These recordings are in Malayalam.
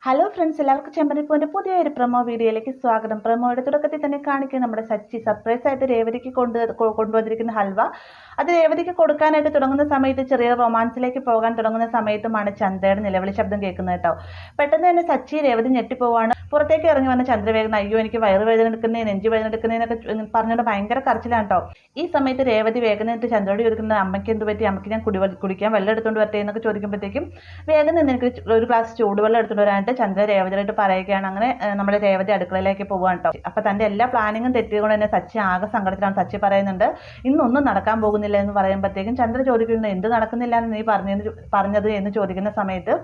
ഹലോ ഫ്രണ്ട്സ്, എല്ലാവർക്കും ചെമ്പനിപ്പൂവിൻ്റെ പുതിയൊരു പ്രൊമോ വീഡിയോയിലേക്ക് സ്വാഗതം. പ്രൊമോയുടെ തുടക്കത്തിൽ തന്നെ കാണിക്കുക നമ്മുടെ സച്ചി സർപ്രൈസ് ആയിട്ട് രേവതിക്ക് കൊണ്ടുവന്നിരിക്കുന്ന ഹൽവ. അത് രേവതിക്ക് കൊടുക്കാനായിട്ട് തുടങ്ങുന്ന സമയത്ത് ചെറിയ റൊമാൻസിലേക്ക് പോകാൻ തുടങ്ങുന്ന സമയത്തുമാണ് ചന്ദ്രയുടെ നിലവിളി ശബ്ദം കേൾക്കുന്നത് കേട്ടോ. പെട്ടെന്ന് തന്നെ സച്ചി രേവതി ഞെട്ടിപ്പോവാണ്. പുറത്തേക്ക് ഇറങ്ങി വന്ന ചന്ദ്രവേഗം അയ്യോ എനിക്ക് വയറുവേദന എടുക്കുന്നേ, നെഞ്ചു വേദന എടുക്കുന്നതിനൊക്കെ പറഞ്ഞുകൊണ്ട് ഭയങ്കര കരച്ചിലാണ് കേട്ടോ. ഈ സമയത്ത് രേവതി വേഗം നിന്നിട്ട് ചന്ദ്രയോട് ചോദിക്കുന്നത് അമ്മയ്ക്ക് എന്ത് പറ്റി, അമ്മയ്ക്ക് ഞാൻ കുടിക്കാൻ വെള്ളം എടുത്തുകൊണ്ട് വരട്ടെ എന്നൊക്കെ ചോദിക്കുമ്പോഴത്തേക്കും വേഗം നിന്ന് എനിക്ക് ഒരു ഗ്ലാസ് ചൂടുവെള്ളം എടുത്തുകൊണ്ട് വരാനായിട്ട് ചന്ദ്ര രേവതിയായിട്ട് പറയുകയാണ്. അങ്ങനെ നമ്മുടെ രേവതി അടുക്കളയിലേക്ക് പോവാൻ കേട്ടോ. അപ്പൊ തന്റെ എല്ലാ പ്ലാനിങ്ങും തെറ്റിയതുകൊണ്ട് തന്നെ സച്ചി ആകെ സങ്കടത്തിലാണ്. സച്ചി പറയുന്നുണ്ട് ഇന്നൊന്നും നടക്കാൻ പോകുന്നില്ല എന്ന് പറയുമ്പോഴത്തേക്കും ചന്ദ്ര ചോദിക്കുന്നത് എന്ത് നടക്കുന്നില്ല എന്ന് നീ പറഞ്ഞത് എന്ന് ചോദിക്കുന്ന സമയത്ത്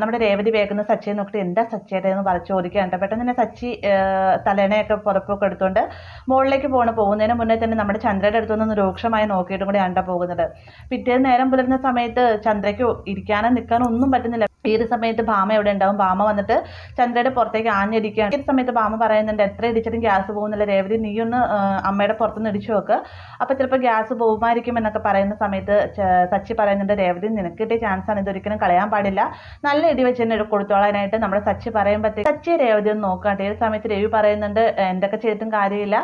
നമ്മുടെ രേവതി വേഗം സച്ചിയെ നോക്കിയിട്ട് എന്താ സച്ചിയുടെ എന്ന് ചോദിക്കാനുണ്ട്. പെട്ടെന്ന് തന്നെ സച്ചി തലേണയൊക്കെ പുറപ്പൊക്കെ എടുത്തുകൊണ്ട് മുകളിലേക്ക് പോകുന്നതിന് മുന്നേ തന്നെ നമ്മുടെ ചന്ദ്രയുടെ അടുത്തൊന്ന് രൂക്ഷമായി നോക്കിയിട്ടും കൂടെയാണ് പോകുന്നത്. പിറ്റേന്ന് നേരം പുലരുന്ന സമയത്ത് ചന്ദ്രയ്ക്ക് ഇരിക്കാനോ നിൽക്കാനോ ഒന്നും പറ്റുന്നില്ല. ഈ ഒരു സമയത്ത് ഭാമ എവിടെ ഉണ്ടാവും. ഭാമ വന്നിട്ട് ചന്ദ്രയുടെ പുറത്തേക്ക് ആഞ്ഞടിക്കുകയാണ്. ഈ സമയത്ത് ഭാമ പറയുന്നുണ്ട് എത്ര ഇടിച്ചിട്ടും ഗ്യാസ് പോകുന്നില്ല രേവതി, നീയൊന്ന് അമ്മയുടെ പുറത്തുനിന്ന് ഇടിച്ചു നോക്ക്, അപ്പൊ ചിലപ്പോൾ ഗ്യാസ് പോകുമായിരിക്കും എന്നൊക്കെ പറയുന്ന സമയത്ത് സച്ചി പറയുന്നുണ്ട് രേവതി നിനക്ക് കിട്ടിയ ചാൻസ് ആണ്, ഇതൊരിക്കലും കളയാൻ പാടില്ല, നല്ല ഇടി വെച്ച് തന്നെ കൊടുത്തോളാനായിട്ട് നമ്മുടെ സച്ചി പറയുമ്പോഴത്തേക്ക് സച്ചി രേവതി ഒന്ന് നോക്കാട്ടെ. ഈ സമയത്ത് രവി പറയുന്നുണ്ട് എന്തൊക്കെ ചെയ്തിട്ടും കാര്യമില്ല,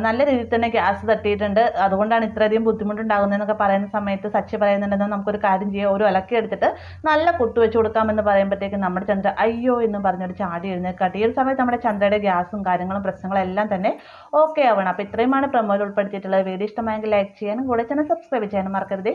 നല്ല രീതിയിൽ തന്നെ ഗ്യാസ് തട്ടിയിട്ടുണ്ട്, അതുകൊണ്ടാണ് ഇത്രയധികം ബുദ്ധിമുട്ടുണ്ടാകുന്നതെന്നൊക്കെ പറയുന്ന സമയത്ത് സച്ചി പറയുന്നുണ്ടെന്ന് നമുക്കൊരു കാര്യം ചെയ്യാം, ഒരു ഇലക്കി എടുത്തിട്ട് നല്ല കുത്തു വെച്ച് കൊടുക്കാമെന്ന് പറയുമ്പോഴത്തേക്കും നമ്മുടെ ചന്ദ്ര അയ്യോ എന്നും പറഞ്ഞൊരു ചാടി എഴുന്നേൽക്കാട്ടെ. ഈ ഒരു സമയത്ത് നമ്മുടെ ചന്ദ്രയുടെ ഗ്യാസും കാര്യങ്ങളും പ്രശ്നങ്ങളും എല്ലാം തന്നെ ഓക്കെ ആവണം. അപ്പോൾ ഇത്രയുമാണ് പ്രൊമോയിൽ ഉൾപ്പെടുത്തിയിട്ടുള്ളത്. വീഡിയോ ഇഷ്ടമായെങ്കിൽ ലൈക്ക് ചെയ്യാനും കൂടെ ചാനൽ സബ്സ്ക്രൈബ് ചെയ്യാനും മറക്കരുത്.